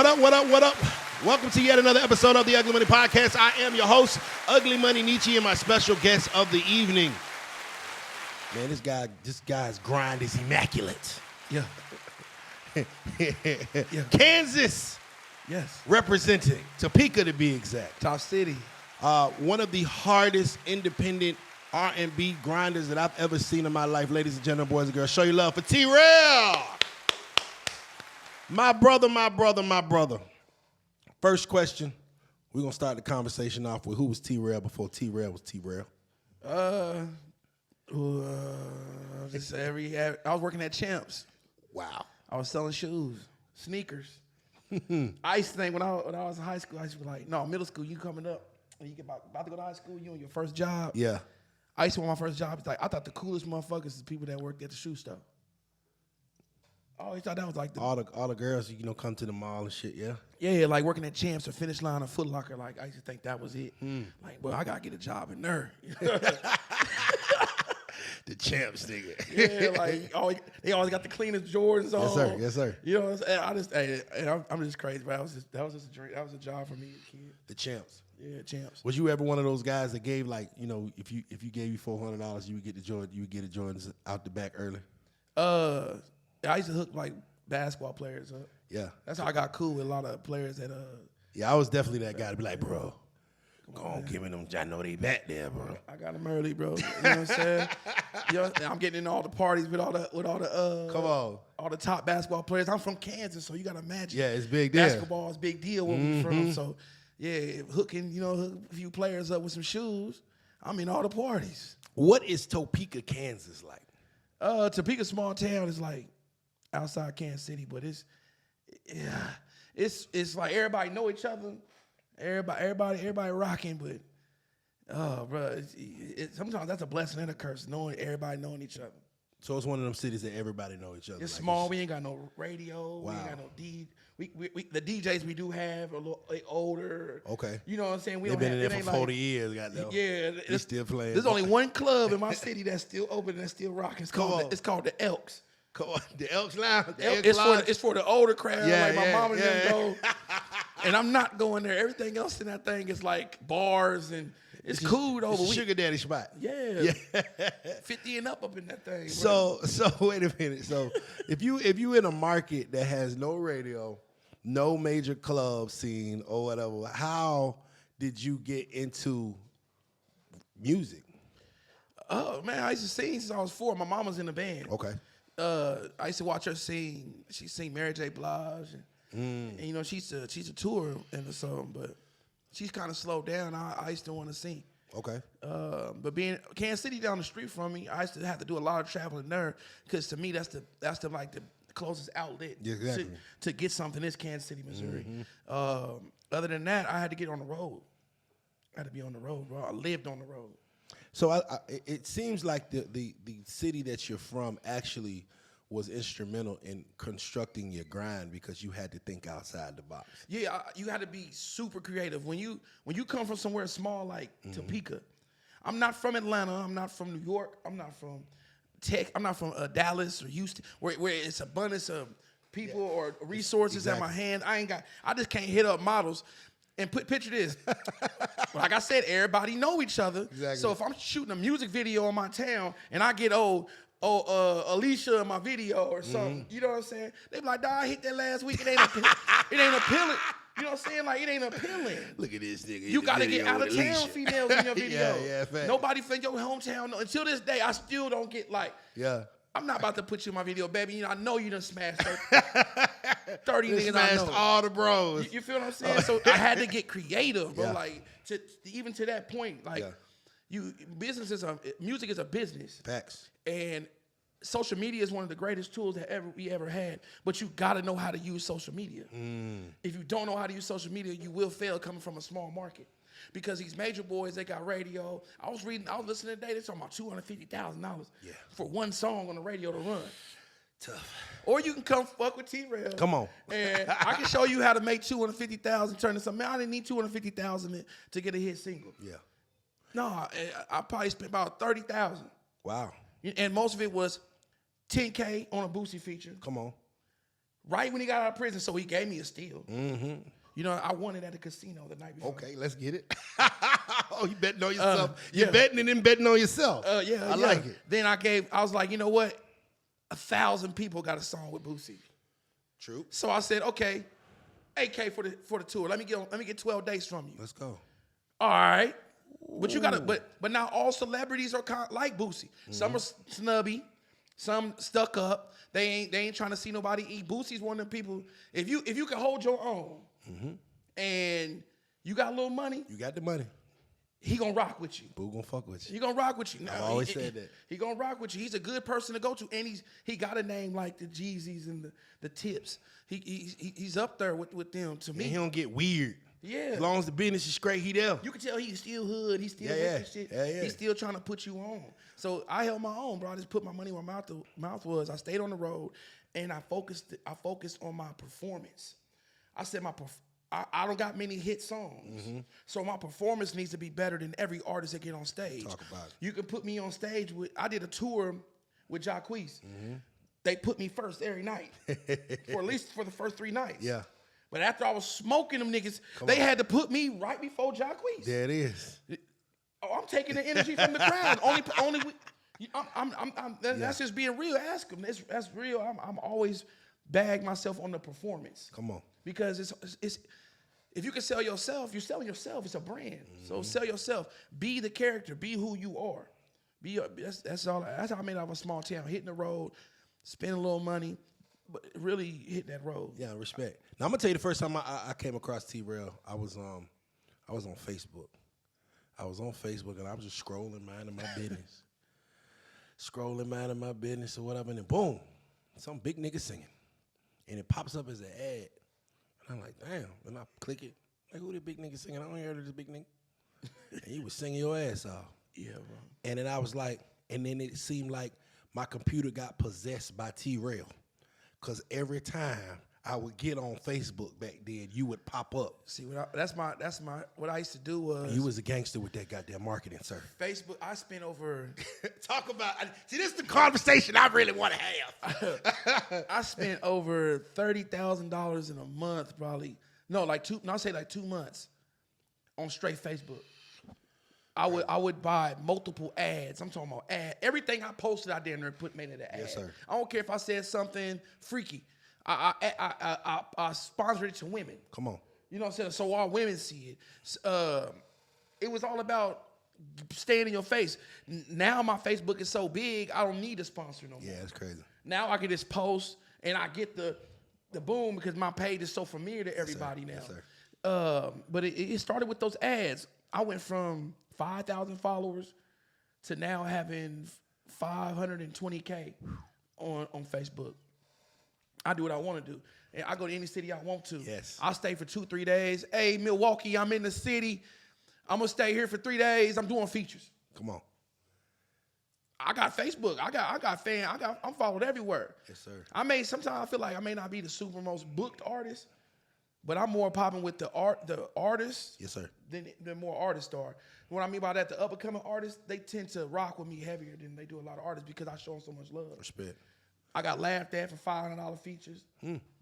What up, what up, what up? Welcome to yet another episode of the Ugly Money Podcast. I am your host, Ugly Money Nietzsche, and my special guest of the evening. Man, this guy's grind is immaculate. Yeah. Yeah. Kansas. Yes. Representing, Topeka to be exact. Top City. One of the hardest independent R&B grinders that I've ever seen in my life. Ladies and gentlemen, boys and girls, show your love for Rell. My brother. First question, we're going to start the conversation off with who was Rell before Rell was Rell? I was working at Champs. Wow. I was selling shoes, sneakers. I used to think when I was in high school, I used to be like, no, middle school, you coming up, when you get about to go to high school, you on your first job. Yeah. I used to want my first job. It's like, I thought the coolest motherfuckers is people that worked at the shoe store. I always thought that was like all the girls, come to the mall and shit, yeah? Yeah, like working at Champs or Finish Line or Foot Locker. Like, I used to think that was it. Like, well, I got to get a job in there. The Champs, nigga. Yeah, like, they always got the cleanest Jordans on. Yes, sir. You know what I'm saying? I'm just crazy, but that was just a dream. That was a job for me as a kid. The Champs. Yeah, Champs. Was you ever one of those guys that gave, like, if you gave you $400, you would get the Jordans out the back early? I used to hook like basketball players up. Yeah. That's how I got cool with a lot of players that Yeah, I was definitely that guy to be like, bro, go on, give me them. I know they back there, bro. I got them early, bro. You know what I'm saying? I'm getting in all the parties with all the come on, all the top basketball players. I'm from Kansas, so you gotta imagine. Yeah, it's big deal. Basketball is big deal where we from. So yeah, hooking hook a few players up with some shoes. I'm in all the parties. What is Topeka, Kansas like? Topeka, small town, is like outside Kansas City, but it's like everybody know each other. Everybody rocking, but bro, sometimes that's a blessing and a curse, knowing everybody knowing each other. So it's one of them cities that everybody know each other. It's like small. We ain't got no radio. Wow. We ain't got no the DJs we do have are a little older. Okay. You know what I'm saying? They've been in there for 40 years, goddamn. Yeah. They still playing. There's only one club in my city that's still open and that's still rocking. It's called the Elks. Come on, the Elks Lounge. It's for the older crowd, like my mom and them go. And I'm not going there. Everything else in that thing is like bars and it's cool though. It's a sugar daddy spot. Yeah. 50 and up in that thing. So wait a minute. So if you in a market that has no radio, no major club scene or whatever, how did you get into music? Oh man, I used to sing since I was 4. My mom was in the band. Okay. I used to watch her sing. She sang Mary J. Blige, and she's a tour and a song, but she's kind of slowed down. I used to want to sing. Okay. But being Kansas City down the street from me, I used to have to do a lot of traveling there because to me that's the like the closest outlet to get something is Kansas City, Missouri. Other than that, I had to get on the road. I had to be on the road, bro. I lived on the road. So it seems like the city that you're from actually was instrumental in constructing your grind because you had to think outside the box. Yeah, you had to be super creative. When you come from somewhere small like Topeka, I'm not from Atlanta. I'm not from New York. I'm not from I'm not from Dallas or Houston, where it's abundance of people or resources at my hand. I just can't hit up models. And picture this. Like I said, everybody know each other. Exactly. So if I'm shooting a music video in my town and I get Alicia in my video or something, you know what I'm saying? They be like, dawg, I hit that last week. It ain't appealing. You know what I'm saying? Like, it ain't appealing. Look at this nigga. You got to get out of town females in your video. Yeah, fact. Nobody from your hometown. Until this day, I still don't get like, I'm not about to put you in my video, baby. I know you done smashed 30 niggas I know. All the bros. You feel what I'm saying? So I had to get creative, bro. Like, even to that point, like, music is a business. Facts. And social media is one of the greatest tools that we ever had. But you got to know how to use social media. If you don't know how to use social media, you will fail coming from a small market. Because these major boys, they got radio. I was listening today, they're talking about $250,000 for one song on the radio to run. Tough. Or you can come fuck with Rell. Come on. And I can show you how to make $250,000 turn into something. Man, I didn't need $250,000 to get a hit single. Yeah. No, I probably spent about $30,000. Wow. And most of it was $10K on a Boosie feature. Come on. right when he got out of prison. So he gave me a steal. Mm-hmm. You know, I won it at the casino the night before. Okay, let's get it. Oh, you betting on yourself. Yeah. You're betting and then betting on yourself. I like it. Then I was like, you know what? 1,000 people got a song with Boosie. True. So I said, okay, AK for the tour. Let me get 12 dates from you. Let's go. All right. But you gotta, but now all celebrities are kind of like Boosie. Some are snubby, some stuck up. They ain't trying to see nobody eat. Boosie's one of them people. If you can hold your own and you got a little money, You got the money. he gonna rock with you. Boo gonna fuck with you. He gonna rock with you. I've always said that. He gonna rock with you. He's a good person to go to, and he got a name like the Jeezys and the Tips. He's up there with them to me. And he don't get weird. Yeah. As long as the business is straight, he there. You can tell he's still hood. He's still Yeah. shit. Yeah. He's still trying to put you on. So I held my own, bro. I just put my money where my mouth was. I stayed on the road, and I focused on my performance. I said I don't got many hit songs, so my performance needs to be better than every artist that get on stage. Talk about it. You can put me on stage I did a tour with Jacquees. They put me first every night, for at least for the first 3 nights. Yeah. But after I was smoking them niggas, they had to put me right before Jacquees. There it is. Oh, I'm taking the energy from the crowd. That's just being real. Ask them. That's real. I'm always bag myself on the performance. Come on. Because it's if you can sell yourself, you're selling yourself. It's a brand. So sell yourself. Be the character. Be who you are. That's all. That's how I made out of a small town. Hitting the road, spend a little money, but really hit that road. Yeah, respect. Now I'm gonna tell you the first time I came across T-Rell, I was on Facebook. I was on Facebook and I was just scrolling, minding my business. Or whatever, and then boom, some big nigga singing. And it pops up as an ad. And I'm like, damn. And I click it. Like, who the big nigga singing? I don't hear this big nigga. And he was singing your ass off. Yeah, bro. And then I was like, and then it seemed like my computer got possessed by T-Rell. Because every time I would get on Facebook back then, you would pop up. See, that's my what I used to do was. You was a gangster with that goddamn marketing, sir. Facebook, I spent over. Talk about, see, this is the conversation I really want to have. I spent over $30,000 in a month, probably. No, I'll say like 2 months on straight Facebook. I would buy multiple ads. I'm talking about ads. Everything I posted out there and made it an ad. Yes, sir. I don't care if I said something freaky. I sponsored it to women. Come on. You know what I'm saying? So all women see it. It was all about staying in your face. Now my Facebook is so big, I don't need a sponsor no more. Yeah, that's crazy. Now I can just post and I get the boom because my page is so familiar to everybody now. Yes, sir. But it started with those ads. I went from 5,000 followers to now having 520K on Facebook. I do what I want to do. And I go to any city I want to. Yes. I'll stay for 2-3 days. Hey, Milwaukee, I'm in the city. I'm going to stay here for 3 days. I'm doing features. Come on. I got Facebook. I got fans. I'm followed everywhere. Yes, sir. Sometimes I feel like I may not be the super most booked artist, but I'm more popping with the artists. Yes, sir. Than more artists are. What I mean by that, the up and coming artists, they tend to rock with me heavier than they do a lot of artists because I show them so much love. Respect. I got laughed at for $500 features,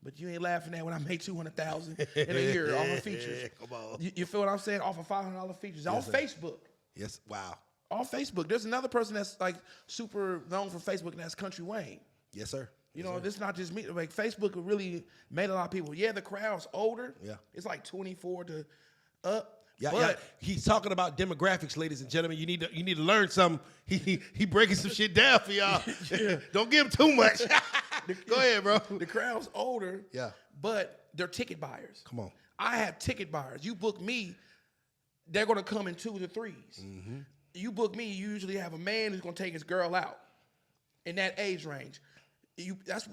but you ain't laughing at when I made $200,000 in a year off of features. Come on. You feel what I'm saying? Off of $500 features on sir. Facebook. Yes. Wow. On Facebook. There's another person that's like super known for Facebook, and that's Country Wayne. Yes, sir. You know, this is not just me. Like Facebook really made a lot of people. Yeah, the crowd's older. Yeah. It's like 24 to up. Yeah, but yeah. He's talking about demographics, ladies and gentlemen. You need to learn something. He breaking some shit down for y'all. Yeah. Don't give him too much. Go ahead, bro. The crowd's older. Yeah. But they're ticket buyers. Come on. I have ticket buyers. You book me, they're gonna come in 2s or 3s. Mm-hmm. You book me, you usually have a man who's gonna take his girl out in that age range. That's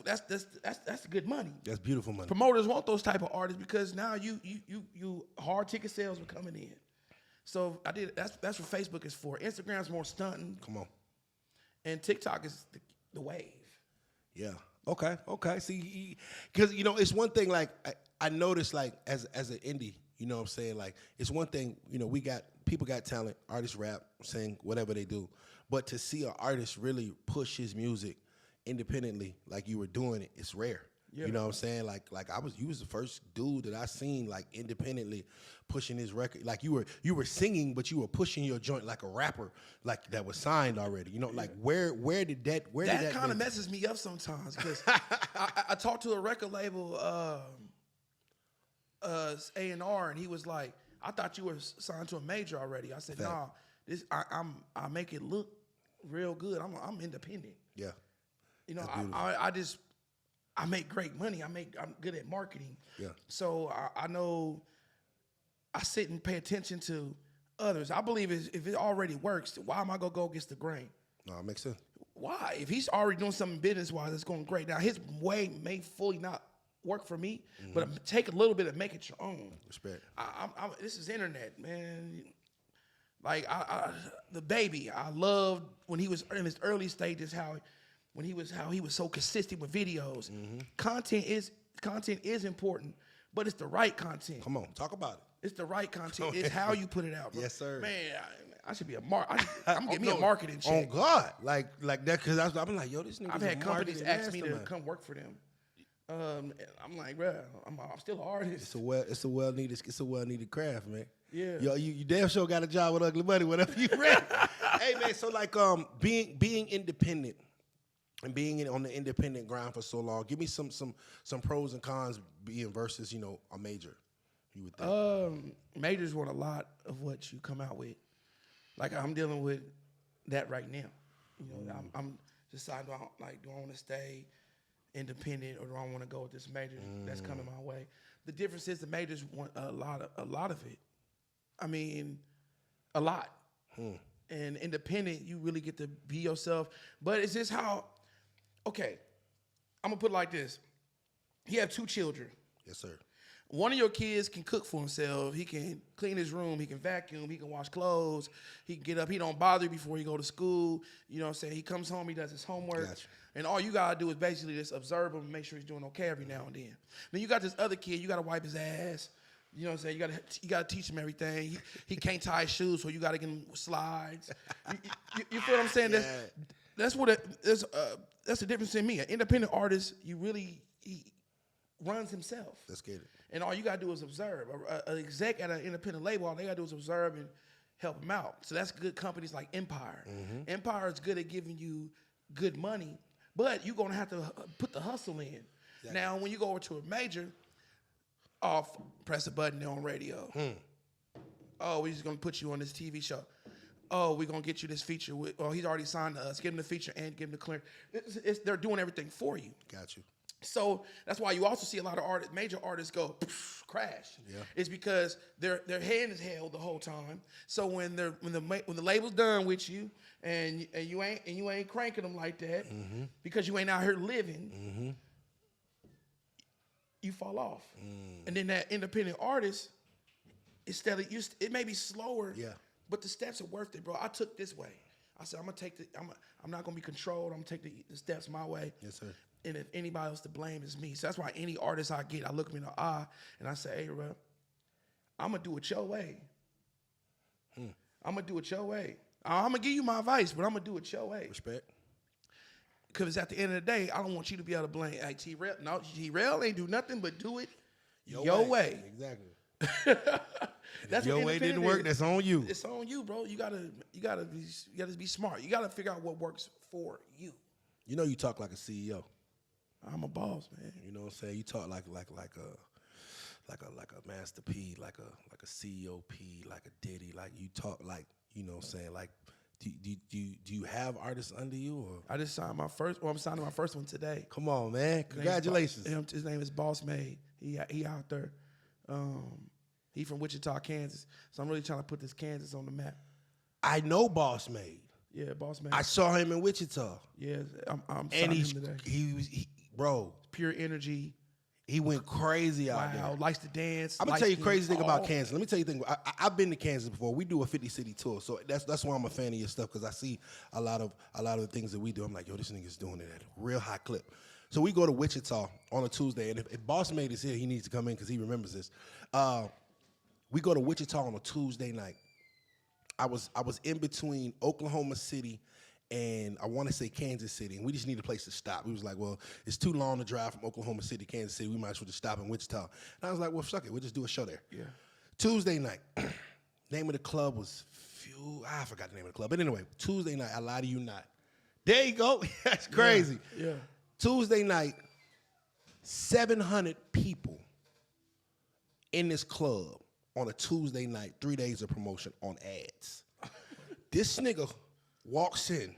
good money. That's beautiful money. Promoters want those type of artists because now you hard ticket sales are coming in. So that's what Facebook is for. Instagram's more stunting. Come on. And TikTok is the wave. Yeah. Okay. See, because it's one thing. Like I noticed, like as an indie, you know what I'm saying. Like it's one thing. People got talent. Artists rap, sing, whatever they do. But to see an artist really push his music independently, like you were doing it, it's rare. Yeah. You know what I'm saying? Like you was the first dude that I seen like independently pushing his record. Like you were singing, but you were pushing your joint like a rapper, like that was signed already. You know, like where did that kind of messes me up sometimes because I talked to a record label, A&R, and he was like, "I thought you were signed to a major already." I said, "Nah, I make it look real good. I'm independent." Yeah. You know, I make great money. I'm good at marketing. Yeah. So I know I sit and pay attention to others. I believe if it already works, why am I gonna go against the grain? No, it makes sense. Why? If he's already doing something business-wise that's going great. Now, his way may fully not work for me, but take a little bit and make it your own. Respect. This is internet, man. Like, the baby, I loved when he was in his early stages, how he was so consistent with videos. Content is important, but it's the right content. Come on, talk about it. It's the right content. It's how you put it out, bro. Yes, sir. Man, I should be I'm getting me a marketing check. On God, like that, because I'm like, yo, this nigga. I've had companies ask me to come work for them. I'm like, bro, I'm still an artist. It's a well needed craft, man. Yeah. Yo, you damn sure got a job with Ugly Money, whatever you ready. Hey man, so like being independent and being on the independent grind for so long, give me some pros and cons being versus, you know, a major. You would think. Majors want a lot of what you come out with. Like I'm dealing with that right now. You know, I'm deciding, do I want to stay independent or do I want to go with this major that's coming my way? The difference is the majors want a lot of it. I mean, a lot. And independent, you really get to be yourself. But it's just how, okay, I'm going to put it like this. You have 2 children. Yes, sir. One of your kids can cook for himself. He can clean his room. He can vacuum. He can wash clothes. He can get up. He don't bother you before he go to school. You know what I'm saying? He comes home. He does his homework. Gotcha. And all you got to do is basically just observe him and make sure he's doing okay every now and then. Then you got this other kid. You got to wipe his ass. You know what I'm saying? You got to teach him everything. He can't tie his shoes, so you got to get him slides. You feel what I'm saying? Yeah. That's the difference in me. An independent artist, he runs himself. Let's get it. And all you got to do is observe. An exec at an independent label, all they got to do is observe and help him out. So that's good companies like Empire. Empire is good at giving you good money, but you're going to have to put the hustle in. Exactly. Now, when you go over to a major, press a button on radio. Oh, we're just going to put you on this TV show. Oh, we're going to get you this feature. He's already signed to us. Give him the feature and give him the clearance. They're doing everything for you. Got you. So that's why you also see a lot of major artists go crash. Yeah. It's because their hand is held the whole time. So when the label's done with you and you ain't cranking them like that because you ain't out here living, you fall off. And then that independent artist is steady. It may be slower, but the steps are worth it, bro. I took this way. I said I'm not gonna be controlled. I'm gonna take the steps my way. Yes, sir. And if anybody else to blame, is me. So that's why any artist I get, I look them in the eye and I say, hey, Rell, I'm going to do it your way. I'm going to do it your way. I'm going to give you my advice, but I'm going to do it your way. Respect. Because at the end of the day, I don't want you to be able to blame, hey, T-Rell. No, T-Rell ain't do nothing but do it your way. Exactly. That's your way didn't work. That's on you. It's on you, bro. You gotta be smart. You gotta figure out what works for you. You know, you talk like a CEO. I'm a boss, man. You know what I'm saying? You talk like a Master P, like a CEO P, like a Diddy. Like you talk like, you know what I'm saying? Like, do you have artists under you? Or? I just signed my first. Well, I'm signing my first one today. Come on, man! Congratulations. His name is Boss Made. He out there. He from Wichita, Kansas. So I'm really trying to put this Kansas on the map. I know Boss Made. Yeah, Boss Made. I saw him in Wichita. Yeah, I'm signing him today. He bro. Pure energy. He went crazy out there. Wow, likes to dance. I'm gonna tell you a crazy thing about Kansas. Let me tell you a thing. I've been to Kansas before. We do a 50-city tour, so that's why I'm a fan of your stuff, because I see a lot of the things that we do. I'm like, yo, this nigga's doing it at a real high clip. So we go to Wichita on a Tuesday, and if Boss Made is here, he needs to come in because he remembers this. We go to Wichita on a Tuesday night. I was in between Oklahoma City and I want to say Kansas City, and we just need a place to stop. We was like, well, it's too long to drive from Oklahoma City to Kansas City. We might as well just stop in Wichita. And I was like, well, fuck it. We'll just do a show there. Yeah. Tuesday night. Name of the club was I forgot the name of the club. But anyway, Tuesday night, I lie to you not. There you go. That's crazy. Yeah. Tuesday night, 700 people in this club on a Tuesday night, 3 days of promotion on ads. This nigga walks in,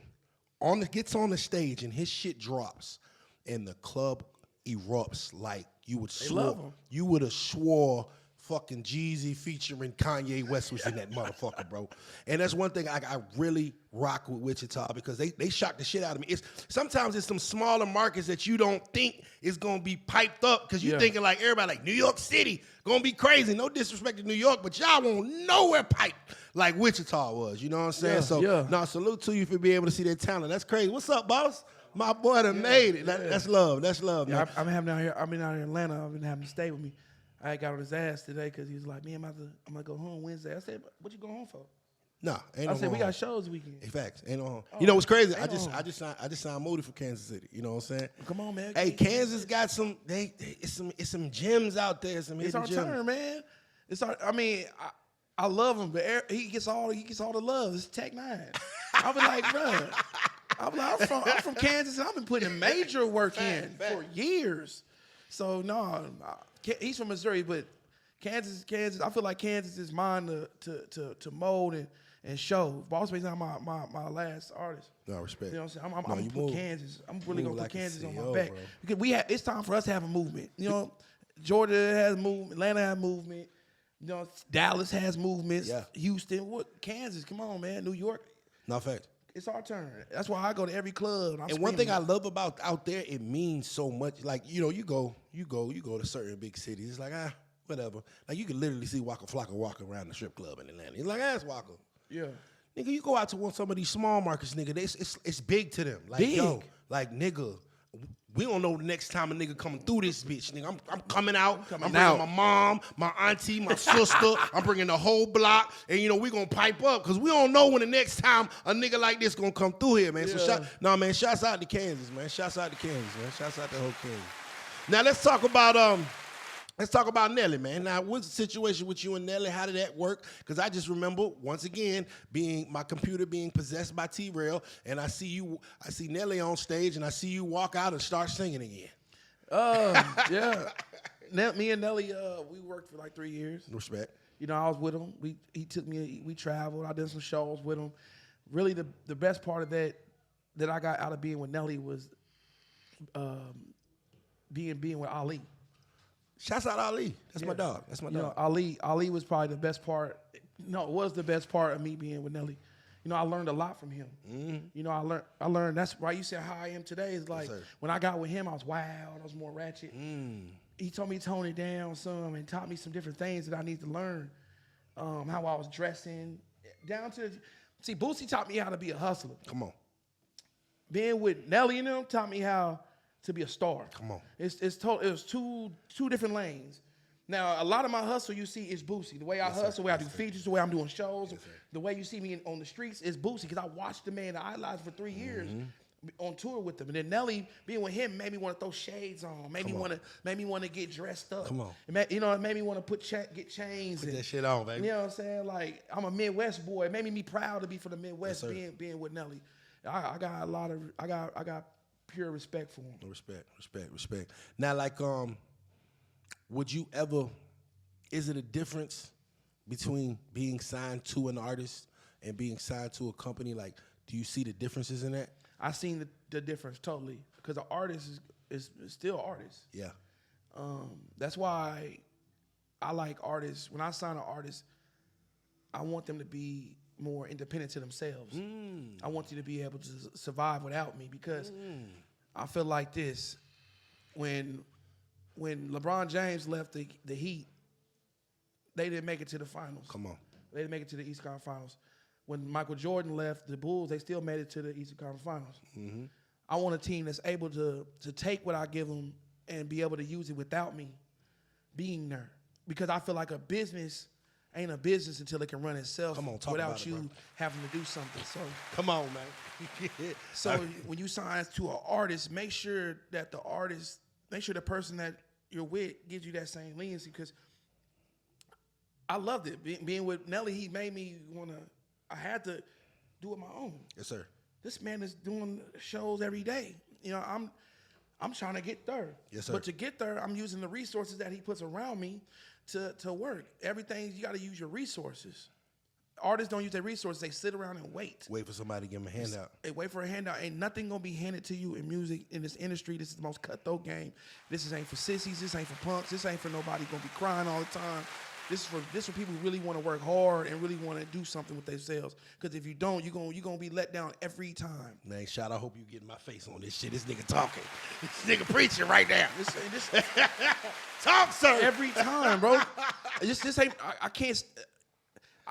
gets on the stage, and his shit drops, and the club erupts like you would have swore fucking Jeezy featuring Kanye West was in that motherfucker, bro. And that's one thing I really rock with Wichita, because they shock the shit out of me. Sometimes it's some smaller markets that you don't think is gonna be piped up, because you thinking like everybody like New York City gonna be crazy. No disrespect to New York, but y'all won't nowhere piped like Wichita was. You know what I'm saying? Salute to you for being able to see that talent. That's crazy. What's up, boss? My boy done made it. That's love. That's love. Yeah, I've been out here in Atlanta. I've been having to stay with me. I got on his ass today because he was like, I'm gonna go home Wednesday. I said, what you go home for? Nah, ain't no. I said, we got shows this weekend. Hey, facts. Ain't no home. You know what's crazy? I just signed Moody for Kansas City. You know what I'm saying? Come on, man. Hey, Kansas got some. It's some gems out there. It's our turn, man. I love him, but he gets all the love. It's Tech 9. I was like, bro. I'm from Kansas, and I've been putting major work in for years. So no, he's from Missouri, but Kansas. I feel like Kansas is mine to mold and show. Boss Baby's not my last artist. No respect. You know what I'm saying? I'm gonna put Kansas. I'm really gonna put Kansas on my back, bro. because it's time for us to have a movement. You know, Georgia has movement, Atlanta has movement. You know, Dallas has movements. Yeah. Houston, Kansas? Come on, man. New York. No fact. It's our turn. That's why I go to every club. And one thing I love about out there, it means so much. Like, you know, you go to certain big cities. It's like, whatever. Like, you can literally see Waka Flocka walking around the strip club in Atlanta. It's like, it's Waka. Yeah. Nigga, you go out to some of these small markets, nigga, it's big to them. Like, big. Yo, like, nigga, we don't know the next time a nigga coming through this bitch, nigga. I'm coming out. I'm bringing my mom, my auntie, my sister. I'm bringing the whole block, and you know we gonna pipe up, because we don't know when the next time a nigga like this gonna come through here, man. Yeah. So shouts out to Kansas, man. Shouts out to Kansas, man. Shouts out to whole Kansas. Now let's talk about Nelly, man. Now, what's the situation with you and Nelly? How did that work? Because I just remember, once again, my computer being possessed by Rell, and I see Nelly on stage, and I see you walk out and start singing again. Yeah. Me and Nelly, we worked for like 3 years. Respect. You know, I was with him. He took me. We traveled. I did some shows with him. Really, the best part of that I got out of being with Nelly was being with Ali. Shouts out Ali. That's my dog. That's my dog. You know, Ali was probably the best part. No, it was the best part of me being with Nelly. You know, I learned a lot from him. Mm-hmm. You know, I learned. That's why you said how I am today is like, when I got with him, I was wild. I was more ratchet. He told me to tone it down some and taught me some different things that I need to learn. How I was dressing, Boosie taught me how to be a hustler. Come on. Being with Nelly and them taught me how to be a star. Come on. It was two different lanes. Now, a lot of my hustle you see is Boosie. The way I hustle, the way I do features, the way I'm doing shows, the way you see me on the streets is Boosie, because I watched the man I idolized for 3 years on tour with him. And then Nelly, being with him, made me want to throw shades on, made me want to get dressed up. Come on. It made me want to get chains. Put that shit on, baby. You know what I'm saying? Like, I'm a Midwest boy. It made me proud to be from the Midwest, being with Nelly. I got pure respect for him. Respect. Now, like, would you ever, is it a difference between being signed to an artist and being signed to a company? Like, do you see the differences in that? I seen the difference totally, because an artist is still artist. Yeah. That's why I like artists. When I sign an artist, I want them to be more independent to themselves. I want you to be able to survive without me, because I feel like this. When LeBron James left the Heat, they didn't make it to the finals. Come on. They didn't make it to the Eastern Conference Finals. When Michael Jordan left the Bulls, they still made it to the Eastern Conference Finals. Mm-hmm. I want a team that's able to take what I give them and be able to use it without me being there. Because I feel like a business ain't a business until it can run itself. Come on, talk without about it, you bro. having to do something. So Come on, man. So when you sign to an artist, make sure the person that you're with gives you that same leniency, because I loved it. Being with Nelly, he made me I had to do it my own. Yes, sir. This man is doing shows every day. You know, I'm trying to get there. Yes, sir. But to get there, I'm using the resources that he puts around me to work. Everything, you got to use your resources. Artists don't use their resources. They sit around and wait. Wait for somebody to give them a handout. They wait for a handout. Ain't nothing going to be handed to you in music, in this industry. This is the most cutthroat game. This ain't for sissies. This ain't for punks. This ain't for nobody going to be crying all the time. This is for people who really want to work hard and really want to do something with themselves. Because if you don't, you're gonna be let down every time. Man, shout, I hope you getting my face on this shit. This nigga talking. This nigga preaching right now. This Talk, sir. every time, bro. This ain't. I can't.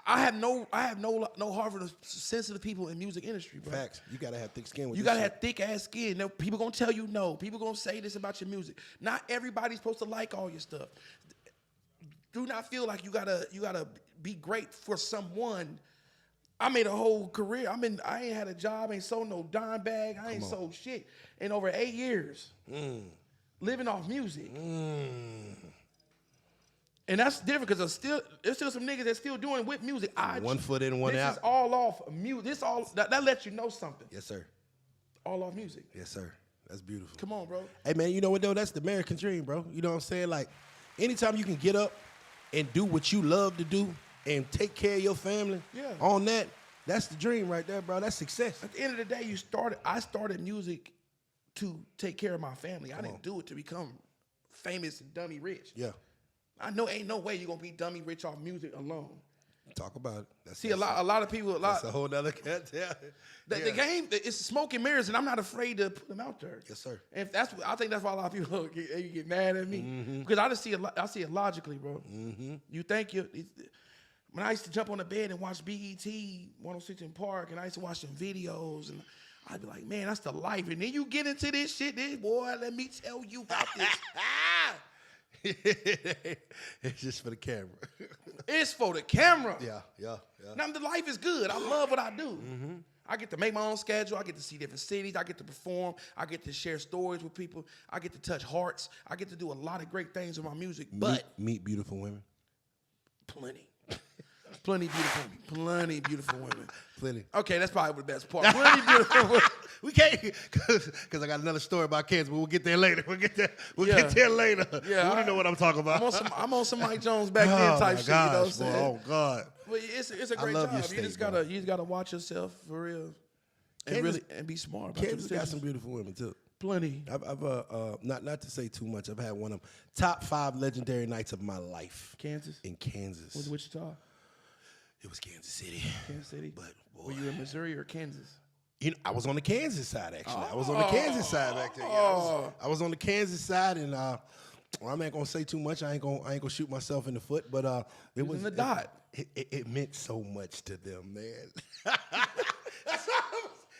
I have no heart for the sensitive people in music industry, bro. Facts. You gotta have thick skin with You this gotta shit. have thick ass skin. Now, people gonna tell you no. People gonna say this about your music. Not everybody's supposed to like all your stuff. Do not feel like you gotta be great for someone. I made a whole career. I ain't had a job, ain't sold no dime bag, I ain't sold shit in over 8 years. Living off music. And that's different because there's still some niggas that's still doing with music. One foot in, one out. This is all off music. That lets you know something. Yes, sir. All off music. Yes, sir. That's beautiful. Come on, bro. Hey, man, you know what, though? That's the American dream, bro. You know what I'm saying? Like, anytime you can get up and do what you love to do and take care of your family on that, that's the dream right there, bro. That's success. At the end of the day, I started music to take care of my family. I didn't do it to become famous and dummy rich. Yeah. I know ain't no way you're gonna be dummy rich off music alone. Talk about it. A lot of people. That's a whole nother cat. The game is smoke and mirrors, and I'm not afraid to put them out there. Yes, sir. And I think that's why a lot of people get mad at me, because I see it logically, bro. You think when I used to jump on the bed and watch BET 106 in Park, and I used to watch some videos, and I'd be like, man, that's the life. And then you get into this shit, boy, let me tell you about this. It's just for the camera. It's for the camera. Yeah. Now, the life is good. I love what I do. I get to make my own schedule. I get to see different cities. I get to perform. I get to share stories with people. I get to touch hearts. I get to do a lot of great things with my music. But meet beautiful women. Plenty beautiful women. Plenty. Okay, that's probably the best part. Plenty beautiful women. We can't, because I got another story about Kansas, but we'll get there later. We'll get there later. Yeah, you know what I'm talking about. I'm on some Mike Jones back then type shit. You know what I'm saying? Oh God. But it's a great love job. your state, You just gotta watch yourself for real, and be smart. About Kansas got some beautiful women too. Plenty. I've not to say too much. I've had one of them top 5 legendary nights of my life. Kansas. In Kansas. Was it Wichita? It was Kansas City. Kansas City. But boy, were you in Missouri or Kansas? You know, I was on the Kansas side actually. I was on the Kansas side back then. Yeah, I was on the Kansas side, and well, I'm not gonna say too much. I ain't gonna shoot myself in the foot, but it was in the dot. It meant so much to them, man.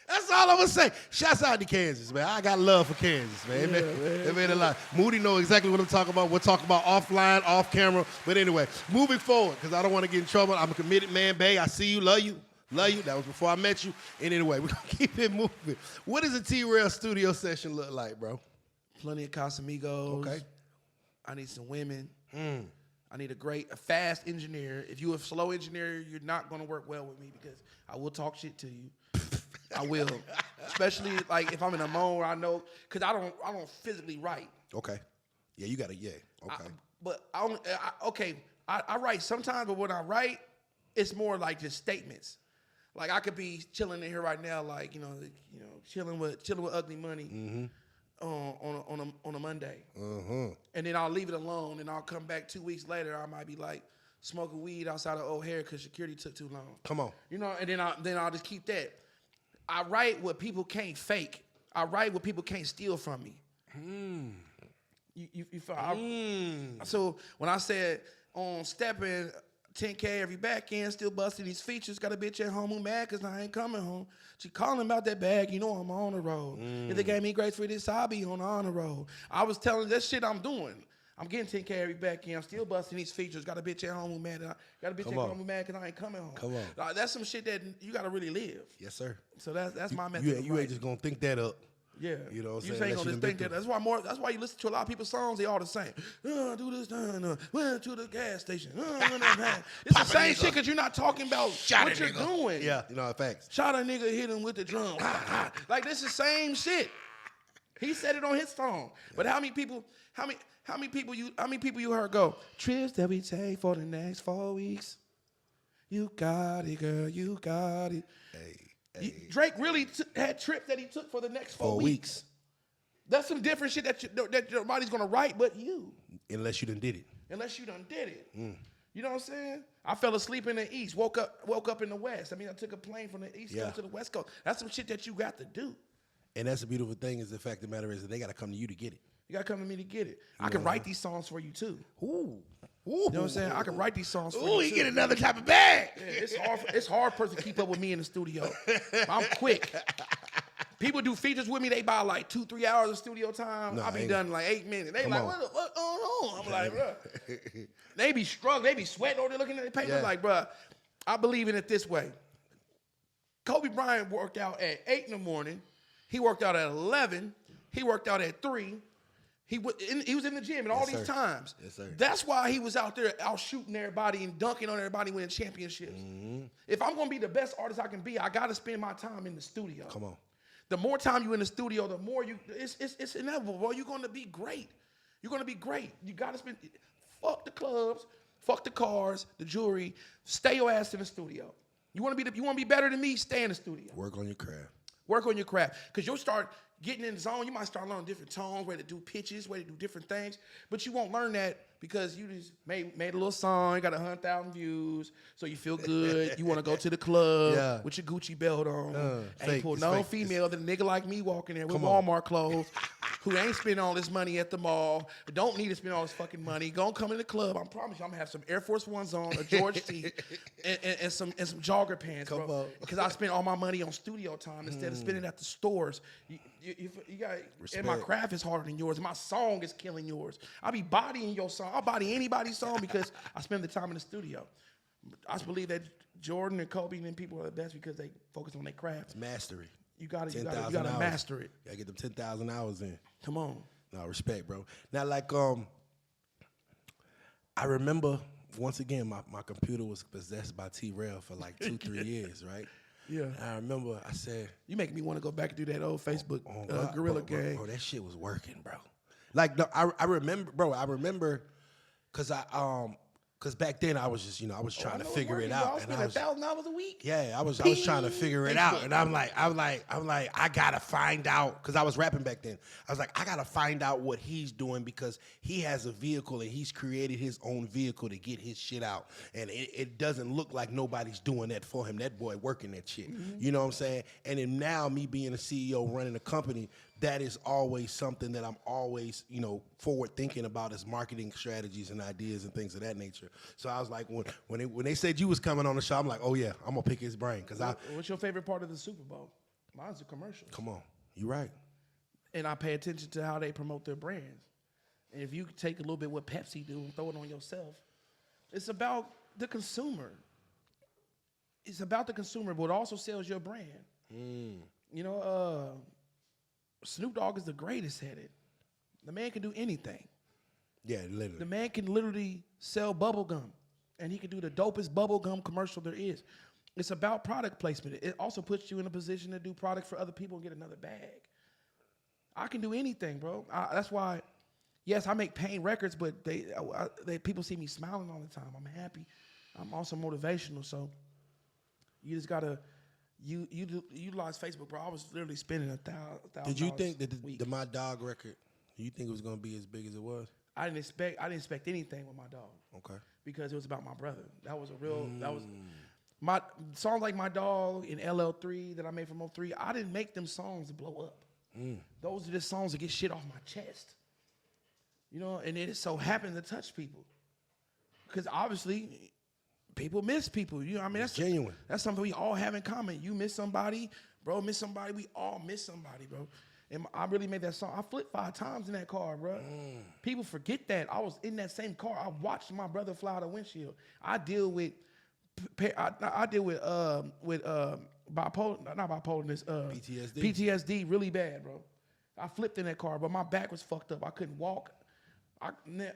That's all I'm gonna say. Shouts out to Kansas, man. I got love for Kansas, man. It meant a lot. Moody know exactly what I'm talking about. We'll talk about offline, off camera. But anyway, moving forward, because I don't want to get in trouble. I'm a committed man, babe. I see you, love you. Love you. That was before I met you. And anyway, we're going to keep it moving. What does a T-Rell studio session look like, bro? Plenty of Casamigos. Okay. I need some women. I need a fast engineer. If you're a slow engineer, you're not going to work well with me, because I will talk shit to you. I will. Especially like if I'm in a mode where I know, because I don't physically write. Okay. Yeah, you got to, okay. I write sometimes, but when I write, it's more like just statements. Like I could be chilling in here right now, like chilling with Ugly Money on a Monday, and then I'll leave it alone, and I'll come back 2 weeks later. I might be like smoking weed outside of O'Hare because security took too long. Come on, and then I'll just keep that. I write what people can't fake. I write what people can't steal from me. So when I said on stepping 10K every back end, still busting these features, got a bitch at home who mad because I ain't coming home. She calling about that bag, I'm on the road. If they gave me grace for this, I'll be on the honor roll. I was telling that shit I'm doing. I'm getting 10K every back end. I'm still busting these features. Got a bitch at home who mad. Got a bitch at home who mad because I ain't coming home. Come on. That's some shit that you got to really live. Yes, sir. So that's my method. You ain't just gonna think that up. Yeah, you know what I'm you saying. Ain't gonna just think that. That's why you listen to a lot of people's songs. They all the same. Do this, went to the gas station. It's the same shit because you're not talking about what you're doing. Yeah, facts. Shot a nigga, hit him with the drum. Like this is the same shit. He said it on his song. But how many people you heard go? Trips that we take for the next 4 weeks. You got it, girl. You got it. Drake really had trips that he took for the next 4 weeks. That's some different shit that nobody's gonna write but you. Unless you done did it. You know what I'm saying? I fell asleep in the East, woke up in the West. I mean, I took a plane from the East Coast to the West Coast. That's some shit that you got to do. And that's the beautiful thing is the fact of the matter is that they got to come to you to get it. You got to come to me to get it. I can write these songs for you too. Ooh. You know what I'm saying? I can write these songs for you. Ooh, you get another type of bag. Yeah, it's hard for us to keep up with me in the studio. I'm quick. People do features with me. They buy like 2-3 hours of studio time. I be done in like 8 minutes. They like, what going on? I'm like, bro. They be struggling. They be sweating over there looking at the paper like, bro, I believe in it this way. Kobe Bryant worked out at 8 in the morning. He worked out at 11. He worked out at 3. He was in the gym at all these times. Yes, sir. That's why he was out there out shooting everybody and dunking on everybody, winning championships. Mm-hmm. If I'm gonna be the best artist I can be, I gotta spend my time in the studio. Come on. The more time you in the studio, the more it's inevitable, bro. You're gonna be great. You're gonna be great. You gotta spend. Fuck the clubs, fuck the cars, the jewelry. Stay your ass in the studio. You wanna be better than me? Stay in the studio. Work on your craft. Work on your craft, because you'll start getting in the zone. You might start learning different tones, way to do pitches, way to do different things, but you won't learn that because you just made a little song, you got 100,000 views, so you feel good. You want to go to the club with your Gucci belt on. Ain't pull no female than a nigga like me walking there with Walmart clothes, who ain't spending all this money at the mall, don't need to spend all this fucking money. Gonna come in the club. I promise you, I'm gonna have some Air Force Ones on, a George T, and some jogger pants, bro. Because I spent all my money on studio time instead of spending at the stores. You got, and my craft is harder than yours. My song is killing yours. I be bodying your song. I'll body anybody's song because I spend the time in the studio. I just believe that Jordan and Kobe and them people are the best because they focus on their craft. It's mastery. You gotta master it. You gotta get them 10,000 hours in. Come on. No, respect, bro. Now, like, I remember once again my computer was possessed by Rell for like 2-3 years, right? Yeah. And I remember I said, you make me want to go back and do that old Facebook Gorilla Gang. Bro, that shit was working, bro. Like, no, I remember, bro. I remember, cause back then I was just, I was trying to figure it out. And I was $1,000 a week. Yeah, I was trying to figure it out, and I'm like, I gotta find out, cause I was rapping back then. I was like, I gotta find out what he's doing because he has a vehicle and he's created his own vehicle to get his shit out, and it doesn't look like nobody's doing that for him. That boy working that shit. Mm-hmm. You know what I'm saying? And then now me being a CEO running a company, that is always something that I'm always, forward thinking about is marketing strategies and ideas and things of that nature. So I was like, when they said you was coming on the show, I'm like, oh yeah, I'm gonna pick his brain. What's your favorite part of the Super Bowl? Mine's the commercials. Come on, you right. And I pay attention to how they promote their brands. And if you take a little bit what Pepsi do and throw it on yourself, it's about the consumer. It's about the consumer, but it also sells your brand. Snoop Dogg is the greatest at it. The man can do anything. Yeah, literally. The man can literally sell bubble gum, and he can do the dopest bubble gum commercial there is. It's about product placement. It also puts you in a position to do product for other people and get another bag. I can do anything, bro. That's why, yes, I make pain records, but people see me smiling all the time. I'm happy. I'm also motivational, so you just gotta. You utilize Facebook, bro. I was literally spending $1,000. Did you think that the My Dog record? Do you think it was gonna be as big as it was? I didn't expect anything with My Dog. Okay. Because it was about my brother. That was that was my songs like My Dog and LL3 that I made from 03. I didn't make them songs to blow up. Those are just songs that get shit off my chest. And it so happened to touch people. Because obviously, people miss people. That's genuine. That's something we all have in common. You miss somebody, bro, miss somebody. We all miss somebody, bro. And I really made that song. I flipped 5 times in that car, bro. People forget that. I was in that same car. I watched my brother fly out the windshield. I deal with bipolar, not bipolarness, PTSD really bad, bro. I flipped in that car, but my back was fucked up. I couldn't walk.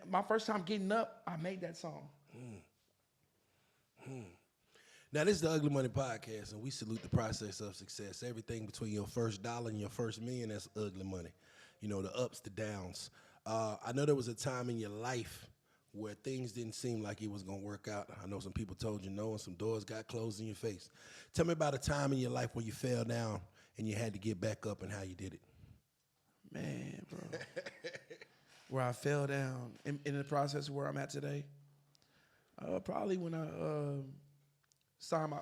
My first time getting up, I made that song. Now, this is the Ugly Money Podcast, and we salute the process of success. Everything between your first dollar and your first million, that's ugly money. You know, the ups, the downs. I know there was a time in your life where things didn't seem like it was going to work out. I know some people told you no, and some doors got closed in your face. Tell me about a time in your life where you fell down and you had to get back up and how you did it. Man, bro. Where I fell down in the process of where I'm at today. Probably when I signed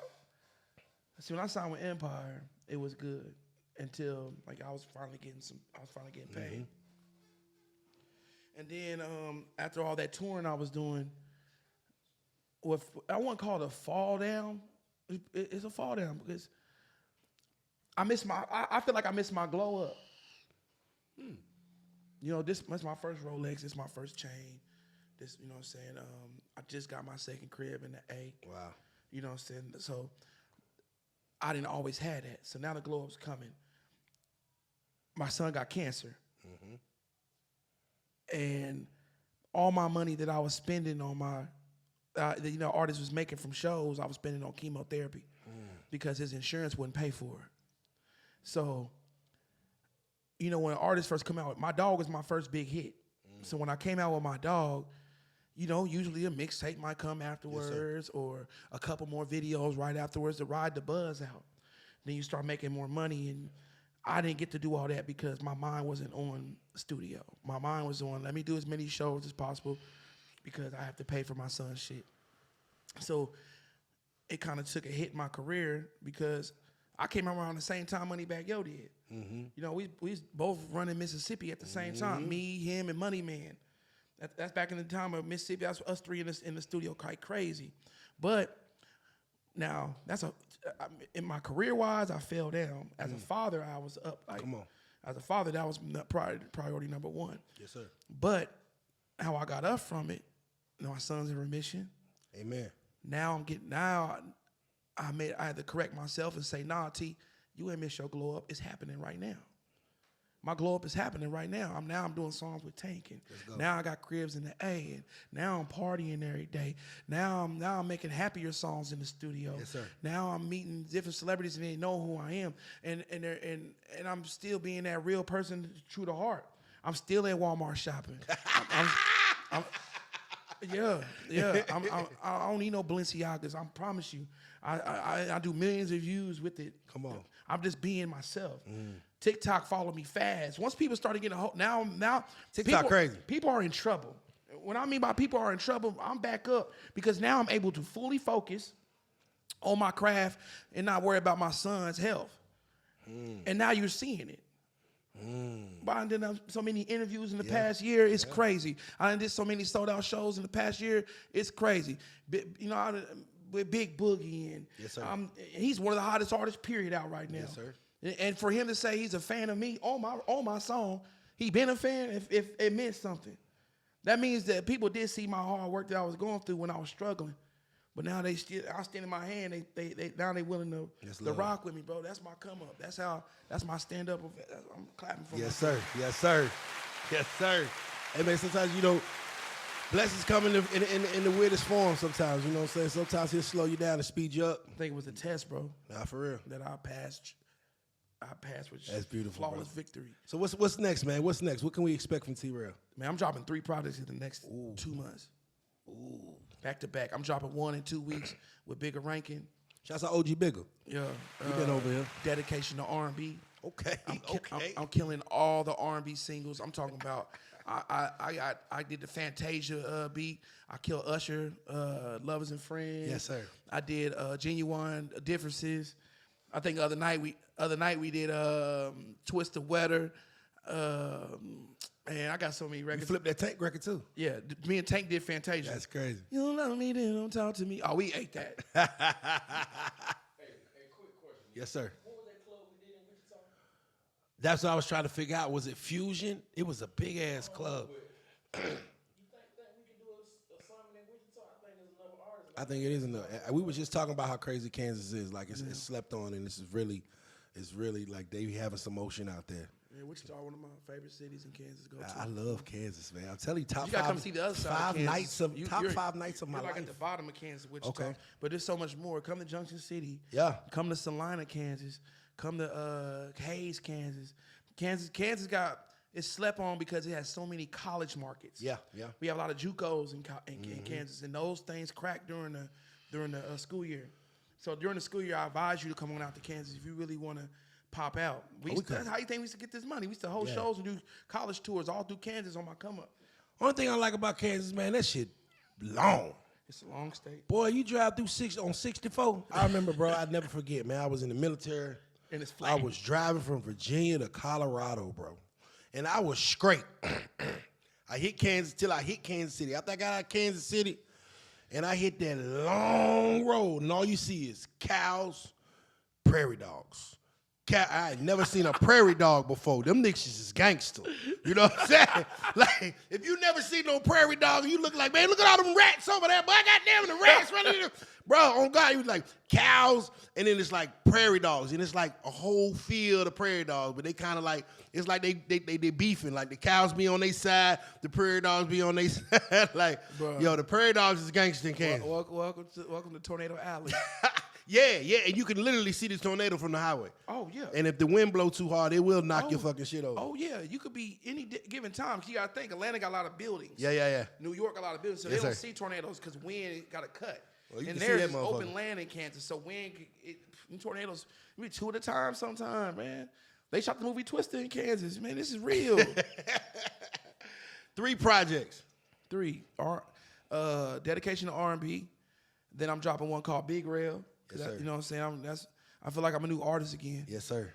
when I signed with Empire, it was good until like I was finally getting paid. And then after all that touring I was doing, I wouldn't call it a fall down. It's a fall down because I feel like I missed my glow up. You know, this is my first Rolex. This is my first chain. This, you know what I'm saying? I just got my second crib in the A. Wow. You know what I'm saying? So I didn't always have that. So now the glow up's coming. My son got cancer. And all my money that I was spending on my, artist was making from shows, I was spending on chemotherapy because his insurance wouldn't pay for it. So, you know, when an artist first come out, my dog was my first big hit. So when I came out with my dog, you know, usually a mixtape might come afterwards or a couple more videos right afterwards to ride the buzz out. Then you start making more money, and I didn't get to do all that because my mind wasn't on studio. My mind was on, let me do as many shows as possible because I have to pay for my son's shit. So it kind of took a hit in my career because I came around the same time Moneybagg Yo did. You know, we was both running Mississippi at the same time. Me, him, and Money Man. That's back in the time of Mississippi. That's us three in the studio, quite crazy. But now in my career wise, I fell down. As a father, I was up. Like, come on. As a father, that was priority number one. Yes, sir. But how I got up from it, you know, my son's in remission. Amen. Now I had to correct myself and say, nah, T, you ain't missed your glow up. It's happening right now. My glow up is happening right now. I'm doing songs with Tank, and now I got cribs in the A, and now I'm partying every day. Now I'm making happier songs in the studio. Yes, sir. Now I'm meeting different celebrities and they know who I am, and I'm still being that real person true to heart. I'm still at Walmart shopping. I don't need no Balenciagas. I promise you. I do millions of views with it. Come on. I'm just being myself. TikTok followed me fast. Once people started getting now TikTok crazy. People are in trouble. What I mean by people are in trouble, I'm back up because now I'm able to fully focus on my craft and not worry about my son's health. And now you're seeing it. But I did so many interviews in the past year. It's crazy. I did so many sold out shows in the past year. It's crazy. You know, with Big Boogie and he's one of the hottest artists period out right now. Yes, sir. And for him to say he's a fan of me on my song, he been a fan if it meant something. That means that people did see my hard work that I was going through when I was struggling. But now I stand in my hand. They willing to rock with me, bro. That's my come up. That's my stand up. I'm clapping for myself. Yes, sir. Yes, sir. Hey man, sometimes blessings come in the weirdest form. Sometimes you know what I'm saying. Sometimes he'll slow you down and speed you up. I think it was a test, bro. Nah, for real. That I passed with that's beautiful, flawless victory. So what's next, man? What's next? What can we expect from T-Rell? Man, I'm dropping 3 projects in the next 2 months. Ooh. Back to back. I'm dropping 1 in 2 weeks with Bigger Rankin. Shouts out OG Bigger. Yeah. You been over here. Dedication to R&B. Okay. I'm killing all the R&B singles. I'm talking about I did the Fantasia beat. I killed Usher, Lovers and Friends. Yes, sir. I did Genuine Differences. I think other night we did Twist the Weather. Man, I got so many records. You flipped that Tank record too. Yeah, me and Tank did Fantasia. That's crazy. You don't love me, then don't talk to me. Oh, we ate that. Hey, quick question. Yes, sir. What was that club we did in Wichita? That's what I was trying to figure out. Was it Fusion? It was a big ass club. You think that we can do a song in Wichita? I think there's another artist. I think it is enough. We was just talking about how crazy Kansas is. Like it's slept on, and it's really like they having some motion out there. Yeah, Wichita, one of my favorite cities in Kansas. Go to. I love Kansas, man. I'm telling you, top You gotta five. come see the other side of Five Kansas. nights of You're 5 nights of my You're like life. at the bottom of Kansas, Wichita. Okay. But there's so much more. Come to Junction City. Yeah. Come to Salina, Kansas. Come to Hayes, Kansas. Kansas got it's slept on because it has so many college markets. Yeah. We have a lot of JUCOs in Kansas, and those things crack during the school year. So during the school year, I advise you to come on out to Kansas if you really want to pop out. That's how you think we used to get this money. We used to host shows and do college tours all through Kansas on my come up. Only thing I like about Kansas, man, that shit long. It's a long state. Boy, you drive through on 64. I remember, bro. I'd never forget, man. I was in the military. And it's flat. I was driving from Virginia to Colorado, bro. And I was straight. I hit Kansas till I hit Kansas City. After I got out of Kansas City, and I hit that long road, and all you see is cows, prairie dogs. I had never seen a prairie dog before. Them niggas is gangster. You know what I'm saying? Like, if you never seen no prairie dog, you look like, man, look at all them rats over there. Boy, goddamn, the rats running in. Bro, on God, he was like cows, and then it's like prairie dogs, and it's like a whole field of prairie dogs, but they kind of like, it's like they beefing. Like the cows be on their side, the prairie dogs be on their side. Like, bro. Yo, the prairie dogs is gangster in Kansas. Welcome to Tornado Alley. Yeah, and you can literally see the tornado from the highway. Oh, yeah. And if the wind blow too hard, it will knock your fucking shit over. Oh, yeah. You could be any given time. You got to think, Atlanta got a lot of buildings. Yeah. New York got a lot of buildings, so Yes, they don't sir. see tornadoes because wind got to cut. Well, you and can see there's that open motherfucker. land in Kansas, so tornadoes, we 2 at a time sometimes, man. They shot the movie Twister in Kansas, man. This is real. 3 projects. 3. Dedication to R&B. Then I'm dropping one called Big Rell. Yes, sir. You know what I'm saying? I feel like I'm a new artist again. Yes, sir.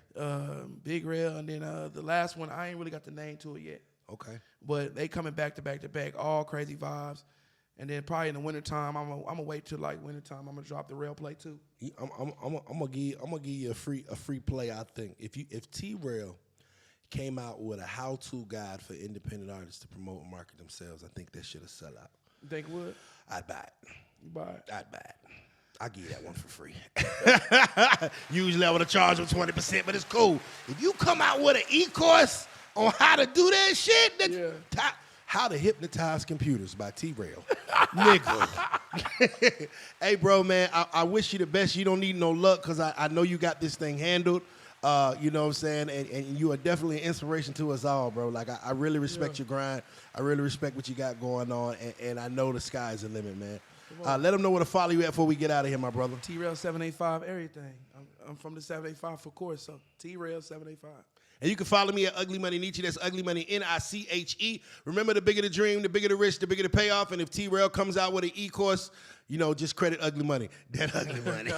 Big Rell, and then the last one, I ain't really got the name to it yet. Okay. But they coming back to back to back, all crazy vibes. And then probably in the wintertime, I'm gonna wait till like wintertime. I'm gonna drop the Rell play too. I'm gonna give you a free play. I think if T-Rell came out with a how-to guide for independent artists to promote and market themselves, I think that should have sell out. You think it would? I'd buy it. You buy it? I'd buy it. I'll give you that one for free. Usually I would have charged them 20%, but it's cool. If you come out with an e-course on how to do that shit, How to Hypnotize Computers by T-Rell. Nigga. Hey, bro, man, I wish you the best. You don't need no luck because I know you got this thing handled. You know what I'm saying? And you are definitely an inspiration to us all, bro. Like, I really respect your grind. I really respect what you got going on. And I know the sky's the limit, man. Let them know where to follow you at before we get out of here, my brother. T-Rell 785, everything. I'm from the 785 for course, so T-Rell 785. And you can follow me at Ugly Money Nietzsche. That's Ugly Money Niche. Remember, the bigger the dream, the bigger the risk, the bigger the payoff. And if T-Rell comes out with an e-course, just credit Ugly Money. That Ugly Money.